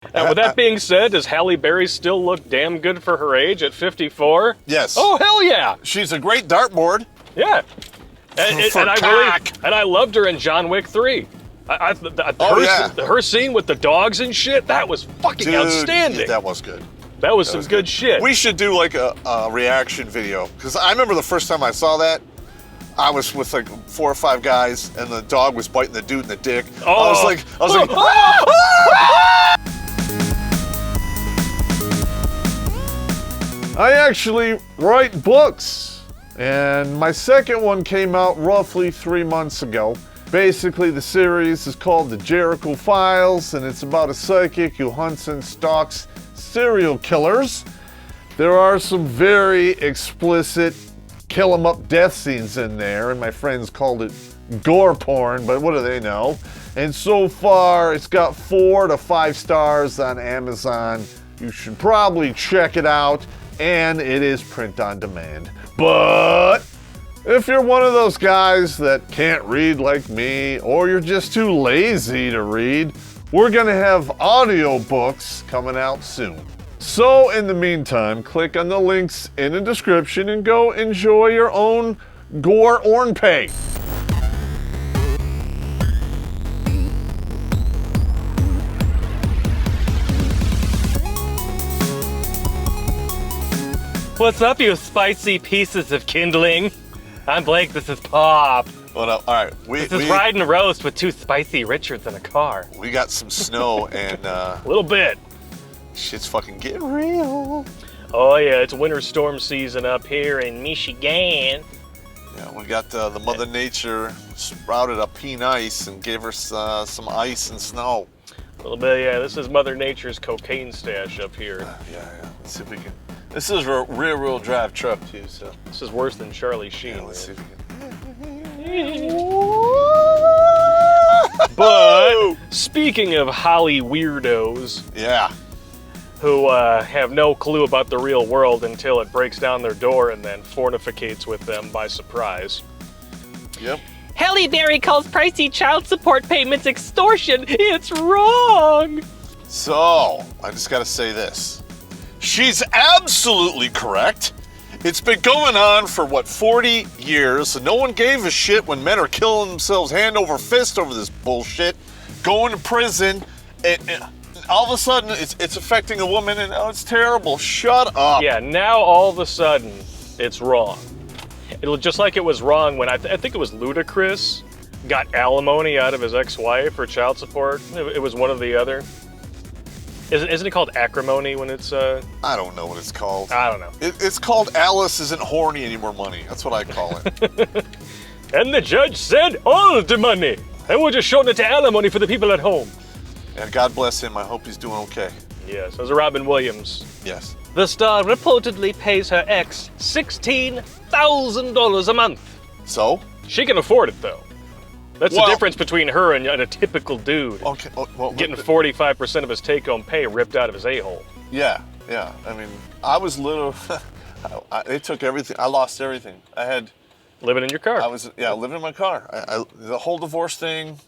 And with that being said, does Halle Berry still look damn good for her age at 54? Yes. Oh, hell yeah. She's a great dartboard. Yeah. And I loved her in John Wick 3. Her scene with the dogs and shit, that was fucking outstanding. That was good. That was some good shit. We should do like a reaction video, because I remember the first time I saw that, I was with like 4 or 5 guys, and the dog was biting the dude in the dick. Oh. I was like, I actually write books, and my second one came out roughly 3 months ago. Basically, the series is called the Jericho Files, and it's about a psychic who hunts and stalks serial killers. There are some very explicit kill 'em up death scenes in there, and my friends called it gore porn, but what do they know? And so far, it's got 4 to 5 stars on Amazon. You should probably check it out, and it is print on demand. But if you're one of those guys that can't read like me, or you're just too lazy to read, we're gonna have audiobooks coming out soon. So in the meantime, click on the links in the description and go enjoy your own gore ornpay. What's up, you spicy pieces of kindling? I'm Blake, this is Popp. Well, no, all right. This is Ride and Roast with 2 spicy Richards in a car. We got some snow and a little bit. Shit's fucking getting real. Oh yeah, it's winter storm season up here in Michigan. Yeah, we got the Mother Nature sprouted a peen ice and gave her some ice and snow. A little bit, yeah. This is Mother Nature's cocaine stash up here. Yeah. Let's see if we can. This is a rear-wheel drive truck too, so. This is worse than Charlie Sheen. Yeah, let's see if we can. But speaking of Holly weirdos, yeah, who have no clue about the real world until it breaks down their door and then fornicates with them by surprise. Yep. Halle Berry calls pricey child support payments extortion. It's wrong. So I just gotta say this. She's absolutely correct. It's been going on for, 40 years, and no one gave a shit when men are killing themselves hand over fist over this bullshit, going to prison, and all of a sudden it's affecting a woman, and oh, it's terrible. Shut up. Yeah, now all of a sudden it's wrong. It'll just like it was wrong when I think it was Ludacris got alimony out of his ex-wife for child support. It was one or the other. Isn't it called acrimony when it's I don't know what it's called. I don't know. It's called Alice isn't horny anymore money. That's what I call it. And the judge said all the money. And we're just shorting it to alimony for the people at home. And God bless him. I hope he's doing okay. Yes, as Robin Williams. Yes. The star reportedly pays her ex $16,000 a month. So? She can afford it, though. That's the difference between her and a typical dude. Okay. Getting 45% of his take-home pay ripped out of his a-hole. Yeah. I mean, I was little. They took everything. I lost everything. I had. Living in your car. Living in my car. The whole divorce thing.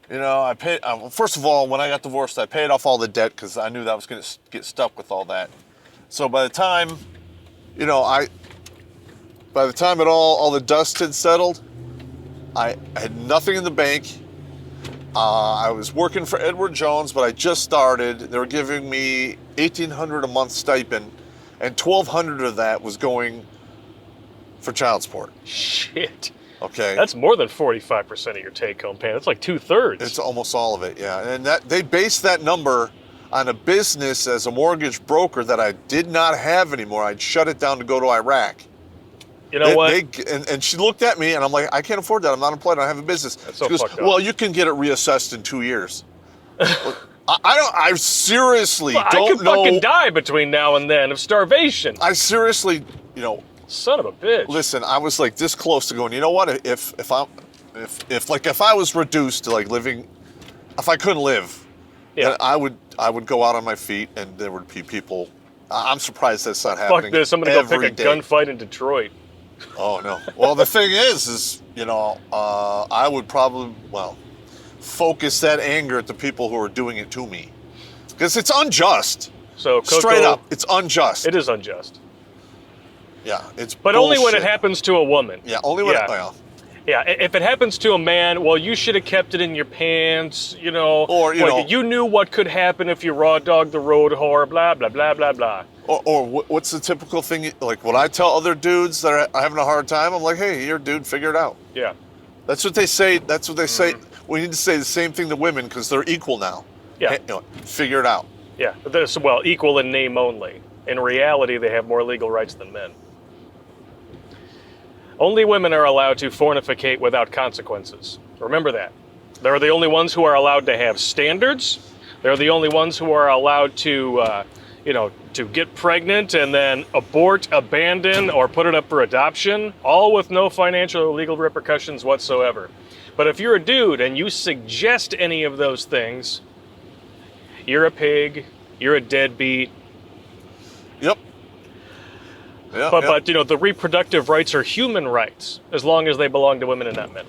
You know, I paid. First of all, when I got divorced, I paid off all the debt because I knew that I was going to get stuck with all that. So by the time, by the time all the dust had settled, I had nothing in the bank. I was working for Edward Jones, but I just started. They were giving me $1,800 a month stipend, and $1,200 of that was going for child support. Shit. Okay. That's more than 45% of your take-home pay. That's like 2/3. It's almost all of it, yeah. And they based that number on a business as a mortgage broker that I did not have anymore. I'd shut it down to go to Iraq. You know what? And she looked at me, and I'm like, I can't afford that. I'm not employed. I don't have a business. That's so she goes, fucked up. well, you can get it reassessed in 2 years. I seriously don't know. I could fucking die between now and then of starvation. I seriously, Son of a bitch. Listen, I was like this close to going, you know what? If I was reduced to like living, if I couldn't live, then I would go out on my feet, and there would be people. I'm surprised that's not happening. Fuck this! I'm gonna go pick a gunfight in Detroit. Oh no! Well, the thing is, I would probably focus that anger at the people who are doing it to me. Because it's unjust. So Coco, straight up, it's unjust. It is unjust. Yeah, it's But bullshit. only when it happens to a woman. Yeah, only when Yeah, if it happens to a man, well, you should have kept it in your pants, you know. Or, you knew what could happen if you raw dogged the road whore, blah, blah, blah, blah, blah. Or what's the typical thing, like when I tell other dudes that are having a hard time, I'm like, hey, you're a dude, figure it out. Yeah. That's what they say. That's what they say. We need to say the same thing to women because they're equal now. Yeah. Hey, figure it out. Yeah, well, equal in name only. In reality, they have more legal rights than men. Only women are allowed to fornificate without consequences. Remember that. They're the only ones who are allowed to have standards. They're the only ones who are allowed to, to get pregnant and then abort, abandon, or put it up for adoption, all with no financial or legal repercussions whatsoever. But if you're a dude and you suggest any of those things, you're a pig, you're a deadbeat. Yep. Yeah, But the reproductive rights are human rights as long as they belong to women and not men.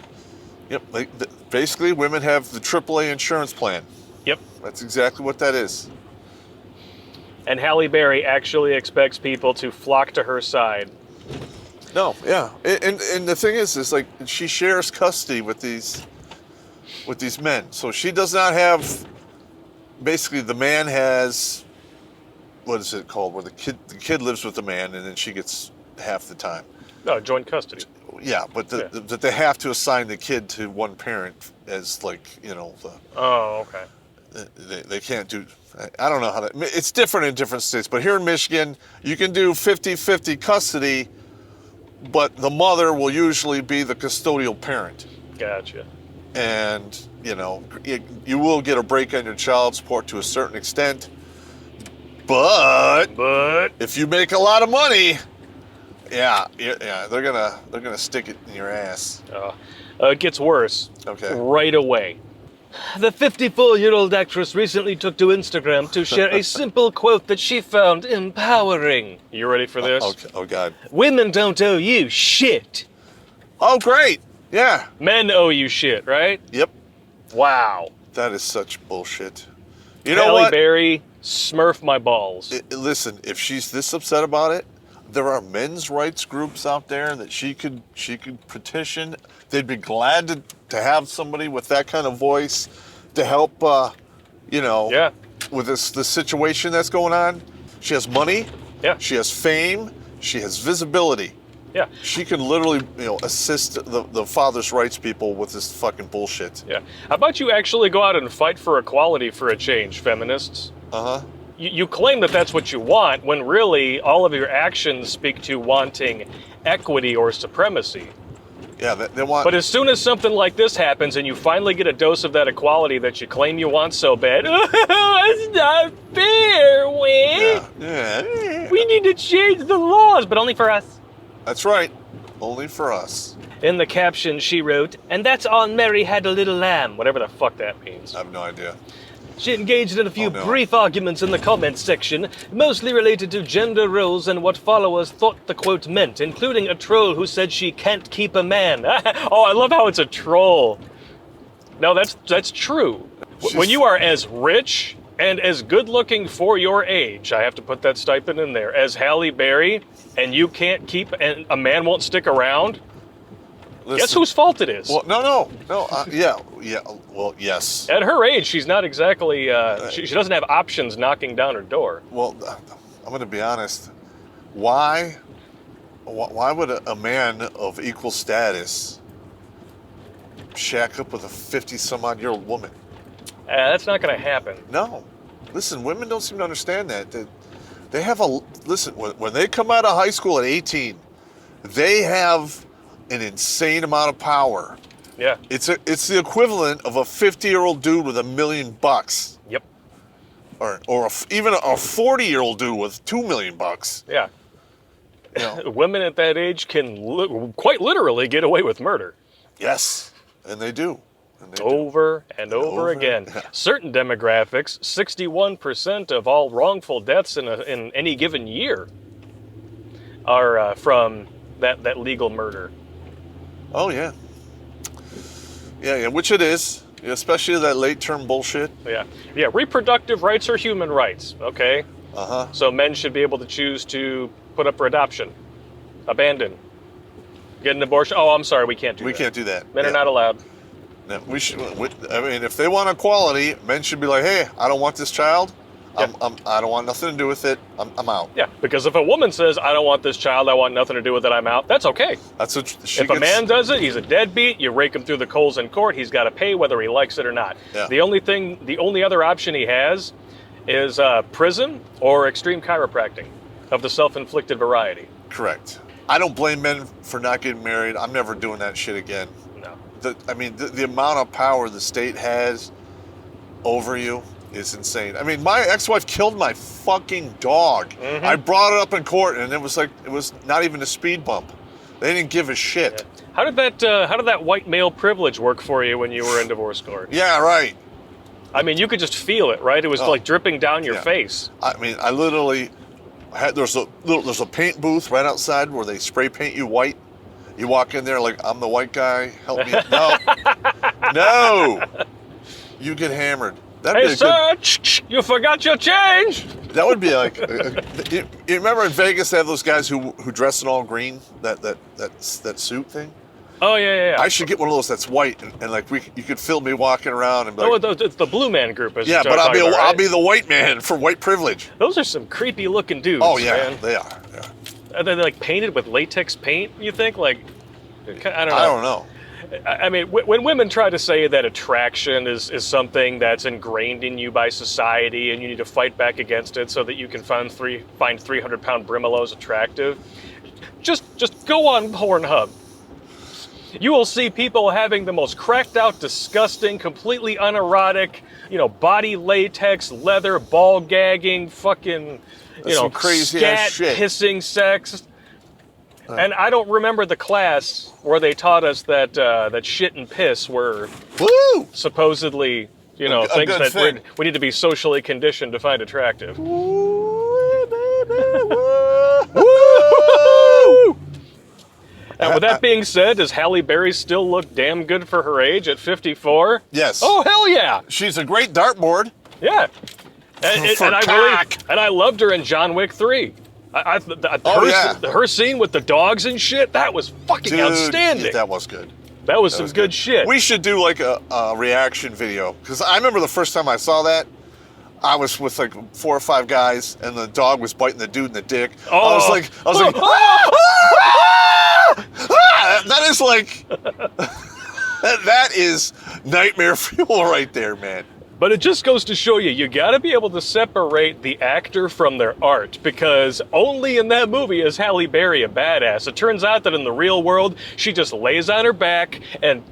Yep. Basically, women have the AAA insurance plan. Yep. That's exactly what that is. And Halle Berry actually expects people to flock to her side. No, yeah. And the thing is like she shares custody with these men. So she does not have, basically the man has, what is it called, where the kid lives with the man and then she gets half the time. No, joint custody. Yeah, but that they have to assign the kid to one parent as Oh, okay. They can't do, I don't know how to, it's different in different states, but here in Michigan, you can do 50-50 custody, but the mother will usually be the custodial parent. Gotcha. And, you will get a break on your child support to a certain extent, but if you make a lot of money, they're gonna stick it in your ass. It gets worse. Okay. Right away. The 54-year-old actress recently took to Instagram to share a simple quote that she found empowering. You ready for this? Okay. Oh, God. Women don't owe you shit. Oh, great. Yeah. Men owe you shit, right? Yep. Wow. That is such bullshit. You know Halle what? Berry, smurf my balls. Listen, if she's this upset about it, there are men's rights groups out there that she could petition. They'd be glad to have somebody with that kind of voice to help, with this situation that's going on. She has money. Yeah. She has fame. She has visibility. Yeah. She can literally, assist the father's rights people with this fucking bullshit. Yeah. How about you actually go out and fight for equality for a change, feminists? Uh-huh. You claim that that's what you want, when really all of your actions speak to wanting equity or supremacy. Yeah, they want... But as soon as something like this happens and you finally get a dose of that equality that you claim you want so bad, it's not fair, Wayne. Yeah. We need to change the laws, but only for us. That's right. Only for us. In the caption, she wrote, "And that's on Mary had a little lamb," whatever the fuck that means. I have no idea. She engaged in a few brief arguments in the comments section, mostly related to gender roles and what followers thought the quote meant, including a troll who said she can't keep a man. Oh, I love how it's a troll. No, that's true. When you are as rich and as good-looking for your age, I have to put that stipend in there, as Halle Berry, and you can't keep, and a man won't stick around, listen, guess whose fault it is? Well, no. Yeah. Well, yes. At her age, she's not exactly, she doesn't have options knocking down her door. Well, I'm going to be honest. Why would a man of equal status shack up with a 50-some-odd-year-old woman? That's not going to happen. No. Listen, women don't seem to understand that. They have listen, when they come out of high school at 18, they have an insane amount of power. Yeah. It's the equivalent of a 50-year-old dude with $1 million. Yep. Or even a 40-year-old dude with $2 million. Yeah. Women at that age can quite literally get away with murder. Yes, and they do. Over and over again. Certain demographics, 61% of all wrongful deaths in any given year are from that legal murder. Oh, yeah. Yeah, which it is. Especially that late-term bullshit. Yeah. Yeah, reproductive rights are human rights, okay? Uh-huh. So men should be able to choose to put up for adoption, abandon, get an abortion. Oh, I'm sorry, we can't do that. We can't do that. Men are not allowed. No, we should. I mean, if they want equality, men should be like, "Hey, I don't want this child. Yeah. I don't want nothing to do with it. I'm out." Yeah, because if a woman says, I don't want this child, I want nothing to do with it, I'm out, that's okay. That's what she If a man does it, he's a deadbeat, you rake him through the coals in court, he's got to pay whether he likes it or not. Yeah. The only other option he has is prison or extreme chiropractic of the self-inflicted variety. Correct. I don't blame men for not getting married. I'm never doing that shit again. No. The amount of power the state has over you is insane. I mean, my ex-wife killed my fucking dog. Mm-hmm. I brought it up in court, and it was not even a speed bump. They didn't give a shit. Yeah. How did that white male privilege work for you when you were in divorce court? Yeah, right. I mean, you could just feel it, right? It was like dripping down your face. I mean, I literally had there's a paint booth right outside where they spray paint you white. You walk in there like, I'm the white guy. Help me. No. You get hammered. Hey, sir, you forgot your change. That would be like, you remember in Vegas they have those guys who dress in all green, that suit thing? Oh, yeah. I should get one of those that's white, and like you could feel me walking around and be like, it's the Blue Man Group. Yeah, but I'll be the white man for white privilege. Those are some creepy looking dudes. Oh yeah, man. they are. Yeah. Are they like painted with latex paint? You think like? I don't know. I don't know. I mean, when women try to say that attraction is something that's ingrained in you by society and you need to fight back against it so that you can find 300-pound brimalos attractive, just go on Pornhub. You will see people having the most cracked out, disgusting, completely unerotic, body latex, leather, ball gagging, fucking, some crazy scat ass shit. Pissing sex. And I don't remember the class where they taught us that shit and piss were supposedly, things that we need to be socially conditioned to find attractive. And with that being said, does Halle Berry still look damn good for her age at 54? Yes. Oh, hell yeah. She's a great dartboard. Yeah. And I loved her in John Wick 3. Her scene with the dogs and shit, that was fucking outstanding. Yeah, that was good. That was some good shit. We should do like a reaction video, because I remember the first time I saw that, I was with like 4 or 5 guys, and the dog was biting the dude in the dick. Oh. I was like, that is like, that is nightmare fuel right there, man. But it just goes to show you gotta be able to separate the actor from their art, because only in that movie is Halle Berry a badass. It turns out that in the real world, she just lays on her back and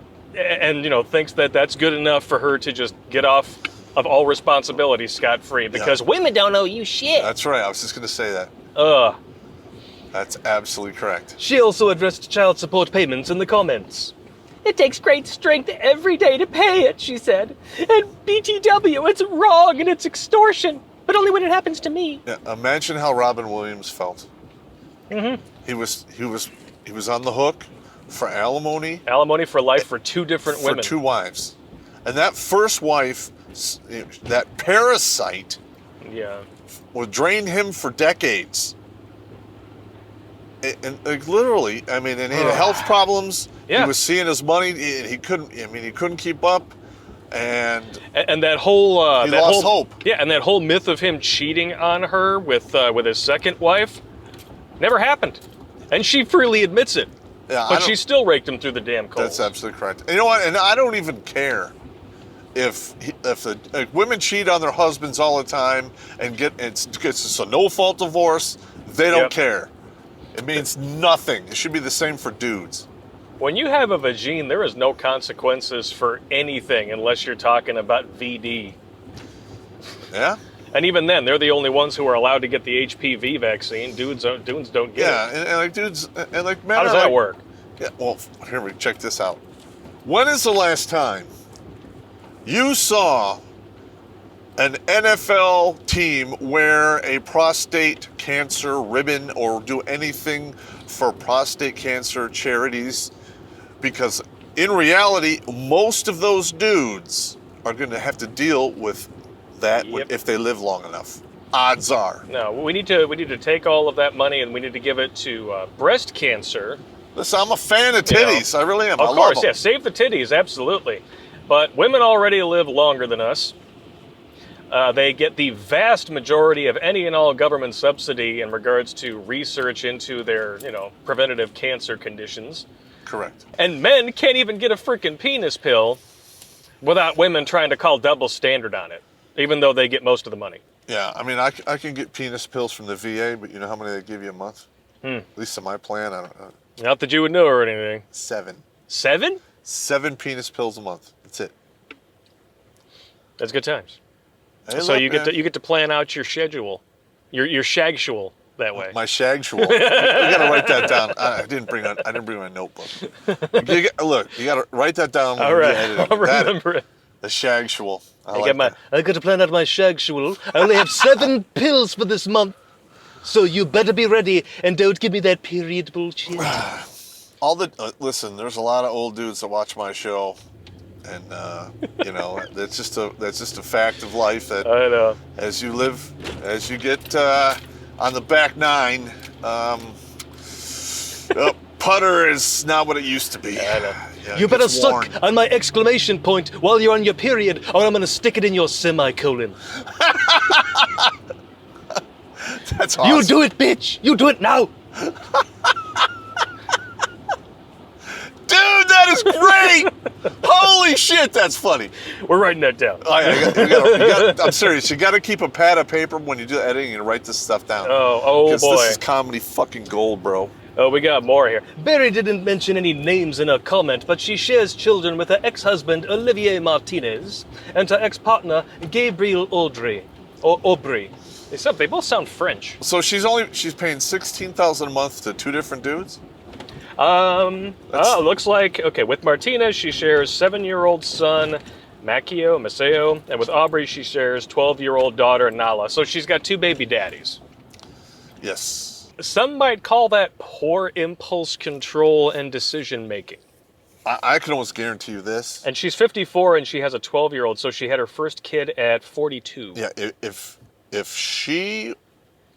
thinks that that's good enough for her to just get off of all responsibility scot-free, because women don't owe you shit. That's right, I was just gonna say that. That's absolutely correct. She also addressed child support payments in the comments. It takes great strength every day to pay it, she said. And BTW, it's wrong and it's extortion, but only when it happens to me. Yeah, imagine how Robin Williams felt. Mm-hmm. He was on the hook for alimony. Alimony for life for 2 different women. For 2 wives. And that first wife, that parasite, would drain him for decades. And like literally, I mean, and he had health problems. Yeah. He was seeing his money. He couldn't keep up. And that whole he lost hope. Yeah, and that whole myth of him cheating on her with his second wife never happened, and she freely admits it. Yeah, but she still raked him through the damn coals. That's absolutely correct. And you know what? And I don't even care if women cheat on their husbands all the time and it's a no-fault divorce. They don't care. It means nothing. It should be the same for dudes. When you have a vagine, there is no consequences for anything unless you're talking about VD. Yeah? And even then, they're the only ones who are allowed to get the HPV vaccine. Dudes don't get it. Yeah, and like dudes, and like men. How does that work? Yeah, well, here we check this out. When is the last time you saw an NFL team wear a prostate cancer ribbon or do anything for prostate cancer charities? Because in reality, most of those dudes are going to have to deal with that if they live long enough. Odds are. No, we need to take all of that money and we need to give it to breast cancer. Listen, I'm a fan of titties. I really am. Of I course, love them. yeah, save the titties, absolutely. But women already live longer than us. They get the vast majority of any and all government subsidy in regards to research into their, preventative cancer conditions. Correct. And men can't even get a freaking penis pill without women trying to call double standard on it, even though they get most of the money. Yeah, I mean, I can get penis pills from the VA, but you know how many they give you a month? At least in my plan, I don't know. Not that you would know or anything. 7. 7? 7 penis pills a month. That's it. That's good times. Hey, so look, you get to plan out your schedule, your shagsual that way. My shagsual. You got to write that down. I didn't bring my notebook. You got to write that down. All right, I'll remember it. The shagsual. I got to plan out my shagsual. I only have 7 pills for this month, so you better be ready and don't give me that period bullshit. Listen, there's a lot of old dudes that watch my show. And that's just a fact of life that I know. as you get on the back 9, putter is not what it used to be. I know. Yeah, you better suck on my exclamation point while you're on your period, or I'm gonna stick it in your semicolon. That's awesome. You do it, bitch! You do it now! Dude, that is great! Holy shit, that's funny. We're writing that down. I'm serious. You got to keep a pad of paper when you do editing and write this stuff down. Oh boy. This is comedy fucking gold, bro. Oh, we got more here. Berry didn't mention any names in her comment, but she shares children with her ex-husband, Olivier Martinez, and her ex-partner, Gabriel Aubry. They both sound French. So she's paying $16,000 a month to 2 different dudes? Looks like, with Martinez, she shares 7-year-old son, Maceo, and with Aubrey, she shares 12-year-old daughter, Nala. So she's got 2 baby daddies. Yes. Some might call that poor impulse control and decision-making. I can almost guarantee you this. And she's 54 and she has a 12-year-old, so she had her first kid at 42. Yeah, if she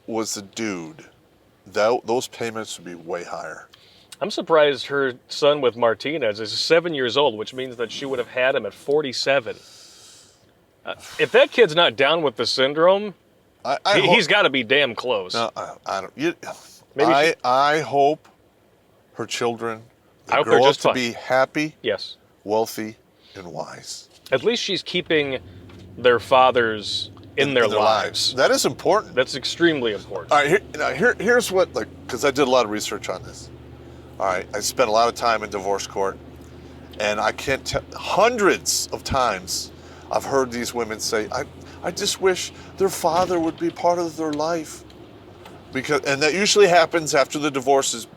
was a dude, those payments would be way higher. I'm surprised her son with Martinez is 7 years old, which means that she would have had him at 47. If that kid's not down with the syndrome, he's got to be damn close. No, I don't. I hope her children grow up to be happy, yes, wealthy, and wise. At least she's keeping their fathers in their lives. That is important. That's extremely important. All right, here's what, because I did a lot of research on this. All right, I spent a lot of time in divorce court, and I can't tell, hundreds of times I've heard these women say, I just wish their father would be part of their life. And that usually happens after the divorce is,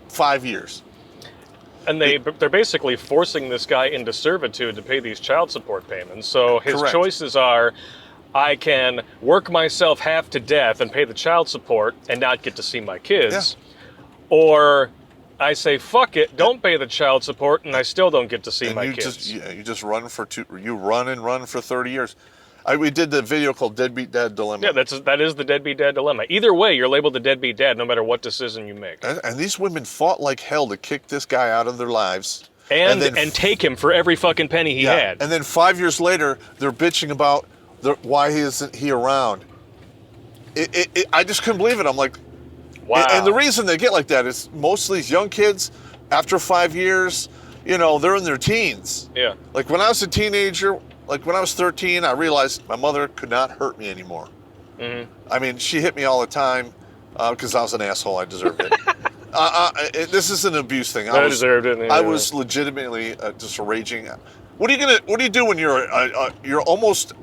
5 years. And they're basically forcing this guy into servitude to pay these child support payments. So his Correct. choices are, I can work myself half to death and pay the child support and not get to see my kids. Yeah. Or I say, fuck it, don't pay the child support, and I still don't get to see my kids. You just run for you run for 30 years. We did the video called Deadbeat Dad Dilemma. Yeah, that is the Deadbeat Dad Dilemma. Either way, you're labeled the deadbeat dad no matter what decision you make. And these women fought like hell to kick this guy out of their lives. And take him for every fucking penny he had. And then 5 years later, they're bitching about why isn't he around. I just couldn't believe it. I'm like, wow. And the reason they get like that is most of these young kids, after 5 years, they're in their teens. Yeah. Like when I was a teenager, like when I was 13, I realized my mother could not hurt me anymore. Mm-hmm. I mean, she hit me all the time because I was an asshole. I deserved it. This is an abuse thing. I deserved it. I was legitimately just a raging. What do you do when you're almost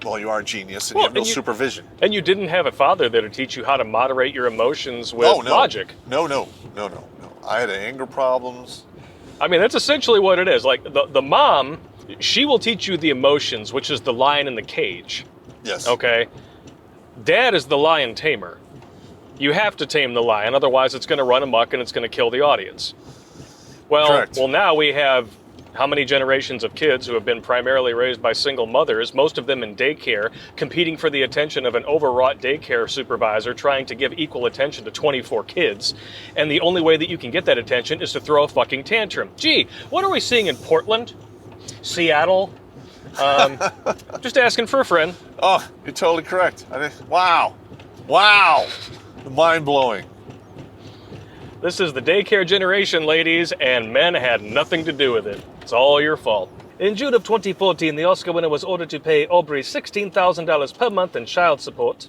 you are a genius and you have no supervision. And you didn't have a father there to teach you how to moderate your emotions with logic. No. I had anger problems. I mean, that's essentially what it is. Like the mom, she will teach you the emotions, which is the lion in the cage. Yes. Okay? Dad is the lion tamer. You have to tame the lion, otherwise it's going to run amok and it's going to kill the audience. Well, now we have how many generations of kids who have been primarily raised by single mothers, most of them in daycare, competing for the attention of an overwrought daycare supervisor trying to give equal attention to 24 kids. And the only way that you can get that attention is to throw a fucking tantrum. Gee, what are we seeing in Portland? Seattle? Just asking for a friend. Oh, you're totally correct. Wow. Mind-blowing. This is the daycare generation, ladies, and men had nothing to do with it. It's all your fault. In June of 2014, the Oscar winner was ordered to pay Aubrey $16,000 per month in child support.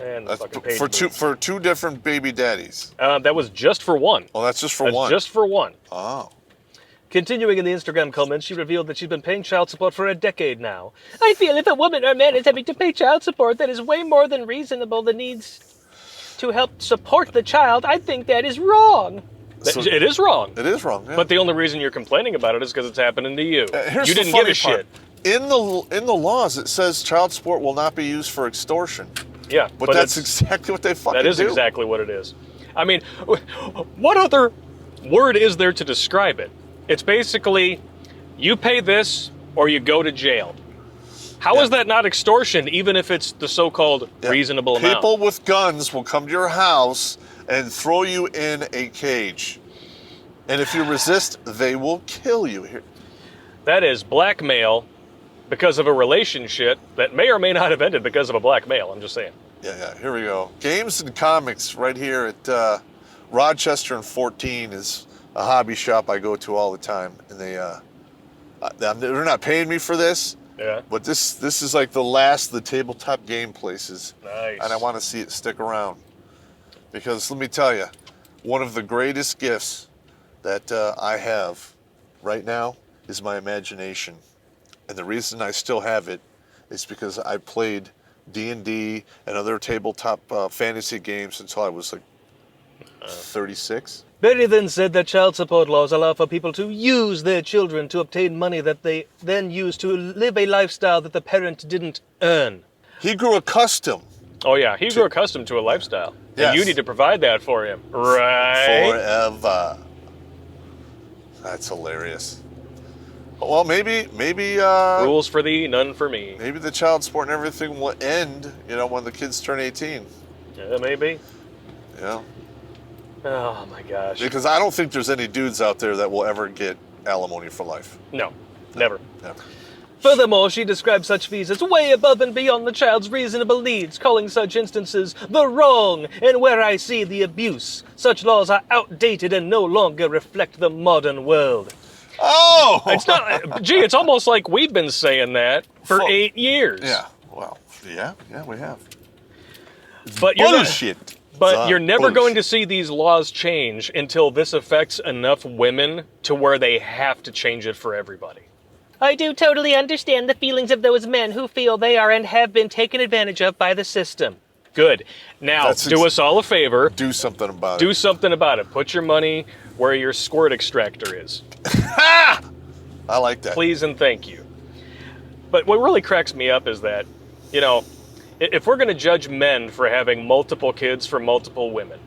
And the fucking page for two different baby daddies. That was just for one. Oh, that's just for one. Just for one. Oh. Continuing in the Instagram comments, she revealed that she's been paying child support for a decade now. I feel if a woman or man is having to pay child support that is way more than reasonable the needs to help support the child, I think that is wrong. So, it is wrong. It is wrong, yeah. But the only reason you're complaining about it is because it's happening to you. You didn't give a shit. In the laws, it says child support will not be used for extortion. Yeah. But that's exactly what they fucking do. That is exactly what it is. I mean, what other word is there to describe it? It's basically, you pay this or you go to jail. How is that not extortion, even if it's the so-called reasonable amount? People with guns will come to your house and throw you in a cage. And if you resist, they will kill you. That is blackmail because of a relationship that may or may not have ended because of a blackmail. I'm just saying. Yeah, here we go. Games and comics right here at Rochester and 14 is a hobby shop I go to all the time. And they're not paying me for this. Yeah. But this is like the last of the tabletop game places. Nice. And I want to see it stick around. Because let me tell you, one of the greatest gifts that I have right now is my imagination. And the reason I still have it is because I played D&D and other tabletop fantasy games until I was like 36. Berry then said that child support laws allow for people to use their children to obtain money that they then use to live a lifestyle that the parent didn't earn. He grew accustomed. Oh yeah, he grew accustomed to a lifestyle. Yes. And you need to provide that for him, right? Forever. That's hilarious. Well, maybe rules for thee, none for me. Maybe the child support and everything will end, when the kids turn 18. Yeah, maybe. Yeah. Oh my gosh. Because I don't think there's any dudes out there that will ever get alimony for life. No, never. Never. Furthermore, she describes such fees as way above and beyond the child's reasonable needs, calling such instances the wrong and where I see the abuse. Such laws are outdated and no longer reflect the modern world. Oh! It's not. Gee, it's almost like we've been saying that for 8 years. Yeah. Well, yeah, we have. But bullshit. You're never going to see these laws change until this affects enough women to where they have to change it for everybody. I do totally understand the feelings of those men who feel they are and have been taken advantage of by the system. Good. Now, do us all a favor. Do something about it. Do something about it. Put your money where your squirt extractor is. I like that. Please and thank you. But what really cracks me up is that, if we're going to judge men for having multiple kids for multiple women,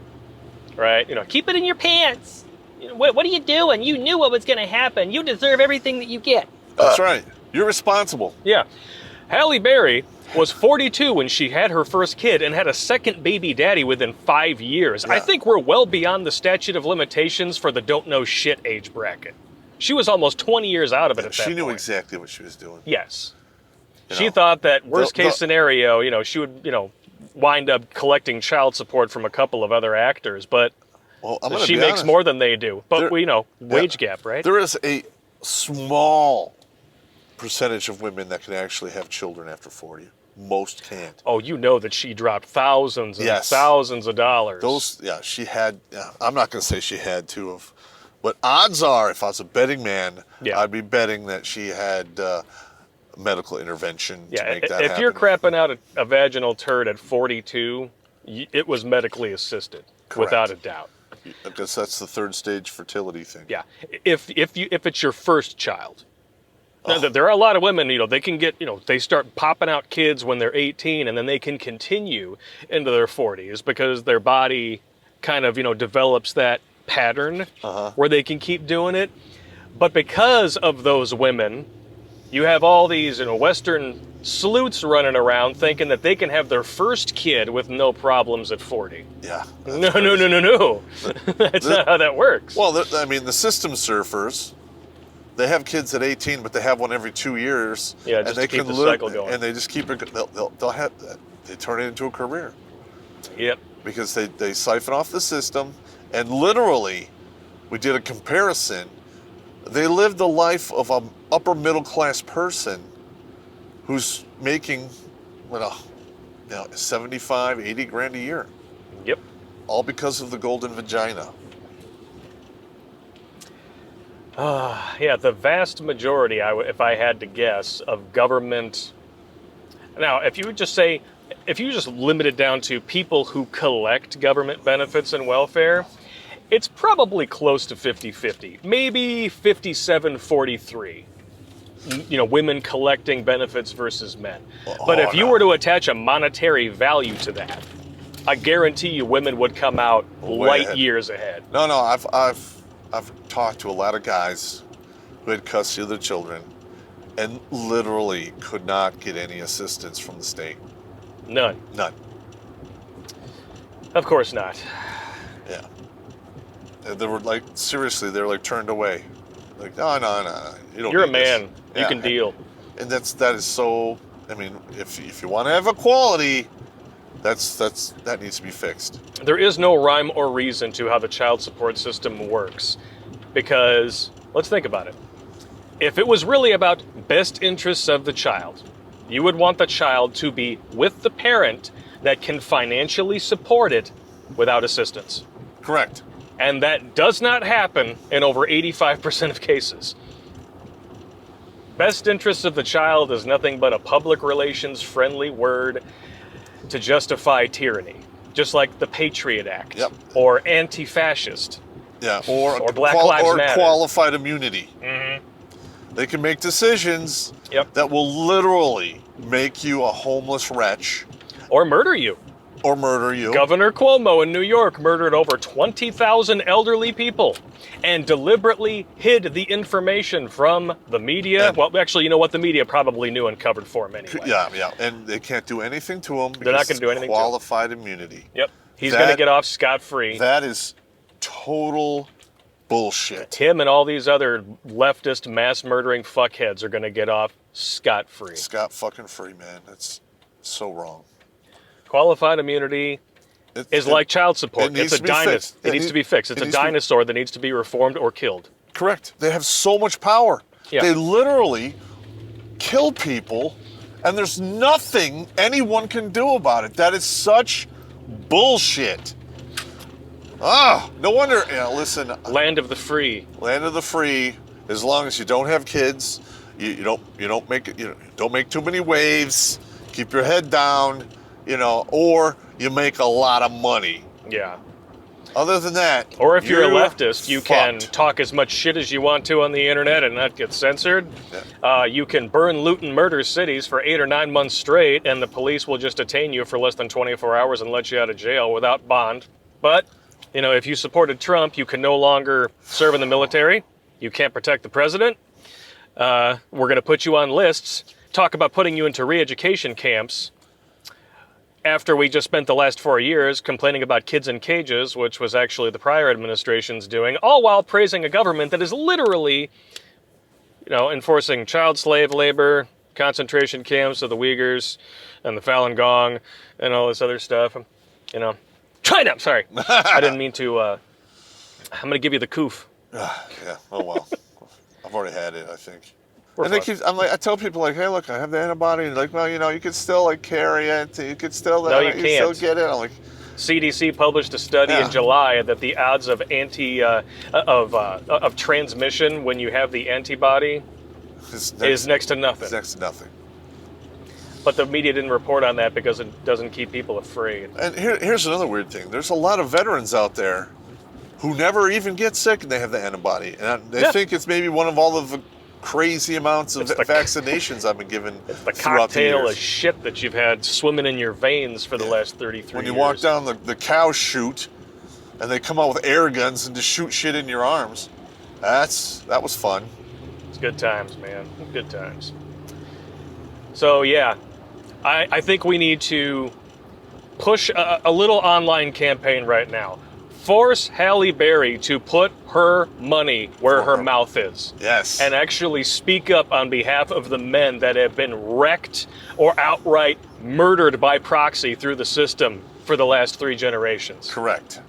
right? Keep it in your pants. What are you doing? You knew what was going to happen. You deserve everything that you get. That's right. You're responsible. Yeah. Halle Berry was 42 when she had her first kid and had a second baby daddy within 5 years. Yeah. I think we're well beyond the statute of limitations for the don't know shit age bracket. She was almost 20 years out of it at that point. She knew exactly what she was doing. Yes. She thought that worst case scenario, she would, wind up collecting child support from a couple of other actors, but she makes more than they do. But wage gap, right? There is a small percentage of women that can actually have children after 40. Most can't. Oh, that she dropped thousands and thousands of dollars. She had, I'm not going to say she had to have, but odds are, if I was a betting man, I'd be betting that she had medical intervention to make that happen. If you're crapping out a vaginal turd at 42, it was medically assisted. Correct. Without a doubt. I guess that's the third stage fertility thing. Yeah. If it's your first child. Now, there are a lot of women, they can get, they start popping out kids when they're 18 and then they can continue into their 40s because their body kind of, develops that pattern where they can keep doing it. But because of those women, you have all these Western sleuths running around thinking that they can have their first kid with no problems at 40. Yeah. No. That's not how that works. Well, I mean, the system surfers, they have kids at 18, but they have one every 2 years. Yeah, just and they to keep can the cycle going. And they just keep it. They'll have. They turn it into a career. Yep. Because they siphon off the system, and literally, we did a comparison. They live the life of an upper middle class person who's making, 75, 80 grand a year. Yep. All because of the golden vagina. Yeah, the vast majority, if I had to guess, of government. Now, if you just limit it down to people who collect government benefits and welfare, it's probably close to 50-50. Maybe 57-43. Women collecting benefits versus men. But if you were to attach a monetary value to that, I guarantee you women would come out light years ahead. No, I've talked to a lot of guys who had custody of their children and literally could not get any assistance from the state. None. Of course not. Yeah. And they were seriously, they were turned away. No, you don't. You're a need man. This. You can deal. And that is so. I mean, if you want to have equality, that needs to be fixed. There is no rhyme or reason to how the child support system works, because let's think about it. If it was really about best interests of the child, you would want the child to be with the parent that can financially support it without assistance. Correct. And that does not happen in over 85% of cases. Best interests of the child is nothing but a public relations friendly word to justify tyranny, just like the Patriot Act, or anti-fascist, or Black Lives Matter, qualified immunity. Mm-hmm. They can make decisions that will literally make you a homeless wretch, or murder you. Governor Cuomo in New York murdered over 20,000 elderly people and deliberately hid the information from the media. Well, actually, you know what? The media probably knew and covered for him anyway. Yeah. And they can't do anything to him. They're not going to do anything to him. Qualified immunity. Yep. He's going to get off scot-free. That is total bullshit. Him and all these other leftist mass-murdering fuckheads are going to get off scot-free. Scot-fucking-free, man. That's so wrong. Qualified immunity is like child support. It's a dinosaur. It needs to be fixed. It's a dinosaur that needs to be reformed or killed. Correct. They have so much power. Yeah. They literally kill people, and there's nothing anyone can do about it. That is such bullshit. No wonder. Listen. Land of the free. Land of the free. As long as you don't have kids, you don't make too many waves. Keep your head down. Or you make a lot of money. Yeah. Other than that, or if you're a leftist, you can talk as much shit as you want to on the internet and not get censored. Yeah. You can burn, loot, and murder cities for 8 or 9 months straight, and the police will just detain you for less than 24 hours and let you out of jail without bond. But, if you supported Trump, you can no longer serve in the military. You can't protect the president. We're going to put you on lists. Talk about putting you into re-education camps. After we just spent the last 4 years complaining about kids in cages, which was actually the prior administration's doing, all while praising a government that is literally, enforcing child slave labor, concentration camps of the Uyghurs and the Falun Gong and all this other stuff. China! Sorry. I didn't mean to, I'm going to give you the coof. Yeah, oh well. I've already had it, I think. And I tell people hey, look, I have the antibody, and you could still carry it, you could still, no, you can't. Still get it. I'm like, CDC published a study in July that the odds of of transmission when you have the antibody is next to nothing. It's next to nothing. But the media didn't report on that because it doesn't keep people afraid. And here's another weird thing: there's a lot of veterans out there who never even get sick, and they have the antibody, and they think it's maybe one of all of the crazy amounts of vaccinations I've been given the cocktail of shit that you've had swimming in your veins for the last 33 years. When you walk down the cow chute, and they come out with air guns and just shoot shit in your arms. That was fun. It's good times, man. Good times. So yeah, I think we need to push a little online campaign right now. Force Halle Berry to put her money where her mouth is. Yes. And actually speak up on behalf of the men that have been wrecked or outright murdered by proxy through the system for the last 3 generations. Correct.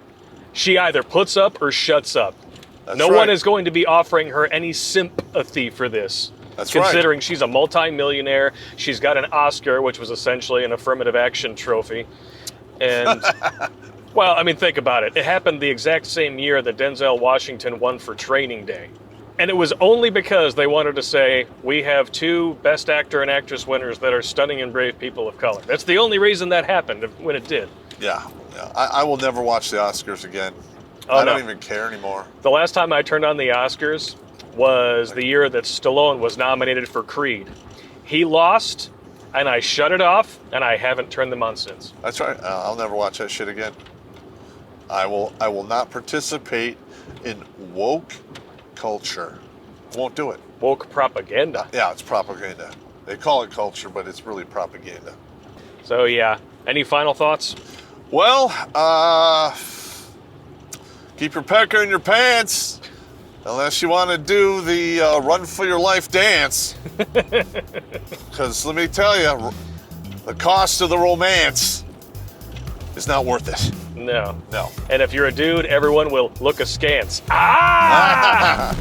She either puts up or shuts up. That's no right. one is going to be offering her any sympathy for this. That's considering she's a multi-millionaire. She's got an Oscar, which was essentially an affirmative action trophy. And, well, I mean, think about it. It happened the exact same year that Denzel Washington won for Training Day. And it was only because they wanted to say, we have 2 Best Actor and Actress winners that are stunning and brave people of color. That's the only reason that happened when it did. Yeah. I will never watch the Oscars again. Oh, I don't even care anymore. The last time I turned on the Oscars was the year that Stallone was nominated for Creed. He lost, and I shut it off, and I haven't turned them on since. That's right. I'll never watch that shit again. I will not participate in woke culture. Won't do it. Woke propaganda. Yeah, it's propaganda. They call it culture, but it's really propaganda. So yeah, any final thoughts? Well, keep your pecker in your pants, unless you want to do the run for your life dance. Because let me tell you, the cost of the romance is not worth it. No. No. And if you're a dude, everyone will look askance. Ah!